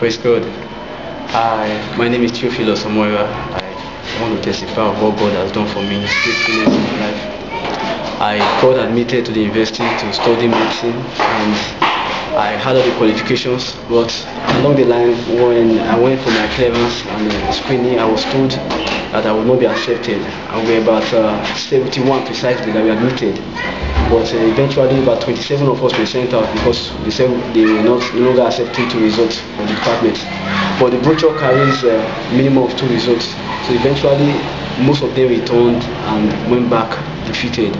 Praise God. My name is Theophilus. I want to testify of what God has done for me, His faithfulness in my life. I got admitted to the university to study medicine, and I had all the qualifications, but along the line, when I went for my clearance and the screening, I was told that I would not be accepted. I was about 71 precisely that were admitted, but eventually about 27 of us were sent out because they said they were no longer accepting 2 results from the department. But the brochure carries a minimum of 2 results, so eventually most of them returned and went back defeated.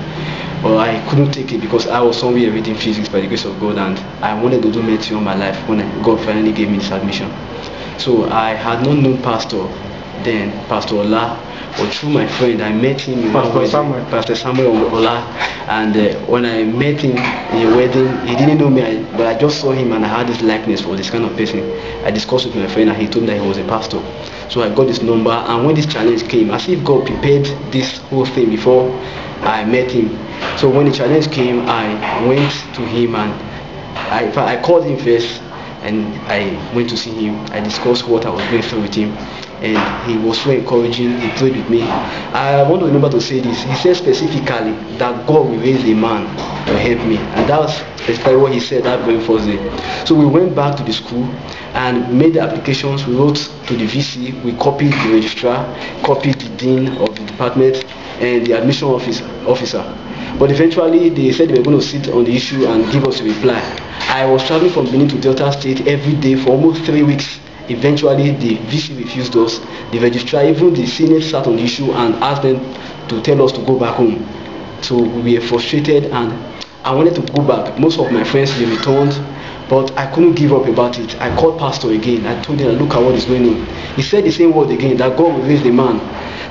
But I couldn't take it because I was somewhere reading physics by the grace of God, and I wanted to do medicine all my life when God finally gave me this admission. So I had not known Pastor then, Pastor Ola, but through my friend I met him in Pastor Samuel Ola, and when I met him in a wedding, he didn't know me, but I just saw him and I had this likeness for this kind of person. I discussed with my friend and he told me that he was a pastor. So I got this number, and when this challenge came, as if God prepared this whole thing before I met him. So when the challenge came, I went to him and I called him first, and I went to see him. I discussed what I was going through with him, and he was so encouraging. He prayed with me. I want to remember to say this. He said specifically that God will raise a man to help me, and that was exactly what he said that very first day. So we went back to the school and made the applications. We wrote to the VC, we copied the registrar, copied the dean of the department and the admission officer. But eventually they said they were going to sit on the issue and give us a reply. I was traveling from Benin to Delta State every day for almost 3 weeks. Eventually the VC refused us. The registrar, even the Senate, sat on the issue and asked them to tell us to go back home. So we were frustrated and I wanted to go back. Most of my friends, they returned, but I couldn't give up about it. I called Pastor again. I told him, look at what is going on. He said the same word again, that God will raise the man.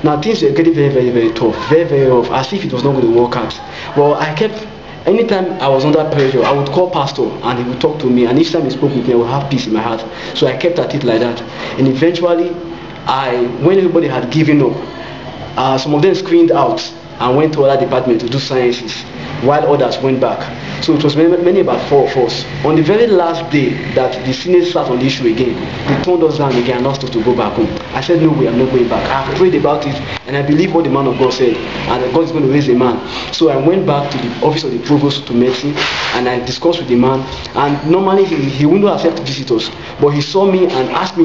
Now things were getting very tough, very rough, as if it was not going to work out. Well, I kept, anytime I was under pressure, I would call Pastor and he would talk to me, and each time he spoke with me, I would have peace in my heart. So I kept at it like that. And eventually, when everybody had given up, some of them screened out and went to other departments to do sciences, while others went back. So it was many about 4 of us. On the very last day that the Senate sat on the issue again, they turned us down again and asked us to go back home. I said, no way, I'm not going back. I prayed about it and I believe what the man of God said, and that God is going to raise a man. So I went back to the office of the provost to medicine and I discussed with the man, and normally he wouldn't accept visitors, but he saw me and asked me,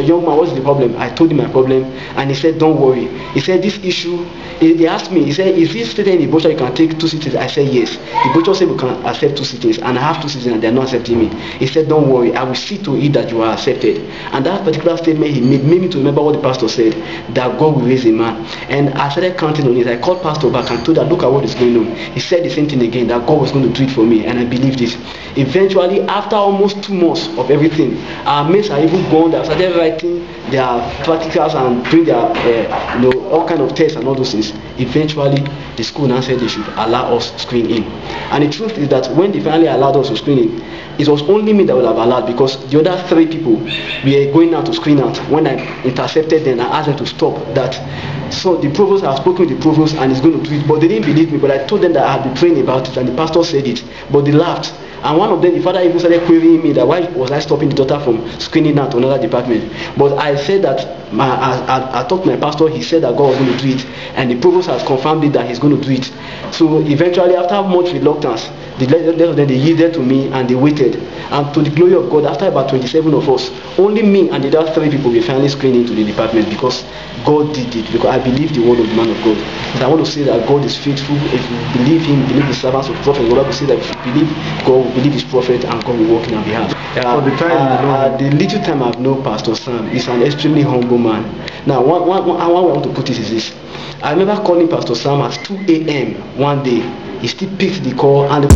young man, what's the problem? I told him my problem and he said, don't worry. He said, this issue, he asked me, he said, is this stated in the brochure you can take 2 sittings? I said, yes. The brochure said we can accept 2 sittings, and I have 2 sittings and they're not accepting me. He said, don't worry, I will see to it that you are accepted. And that particular statement he made me to remember what the pastor said, that God will raise a man. And I started counting on it. I called Pastor back and told her, look at what is going on. He said the same thing again, that God was going to do it for me, and I believed it. Eventually, after almost 2 months of everything, our mates are even gone. They started writing their practicals and doing their all kind of tests and all those things. Eventually the school now said they should allow us screen in, and the truth is that when they finally allowed us to screen in, it was only me that would have allowed, because the other 3 people were going out to screen out. When I intercepted them, I asked them to stop that. So the provost, I have spoken with the provost and he's going to do it, but they didn't believe me. But I told them that I had been praying about it and the pastor said it, but they laughed. And one of them, the father even started querying me that why was I stopping the daughter from screening out to another department. But I said that I talked to my pastor. He said that God was going to do it, and the provost has confirmed it that he's going to do it. So eventually, after much reluctance, they yielded to me and they waited. And to the glory of God, after about 27 of us, only me and the other 3 people were finally screened into the department, because God did it, because I believe the word of the man of God. And I want to say that God is faithful. If you believe him, believe the servants of the prophet. The Bible says that if you believe God, believe his prophet, and God will work in our behalf. The little time I've known Pastor Sam, is an extremely humble man. Now, one way I want to put it is this. I remember calling Pastor Sam at 2 a.m. one day. He still picked the call and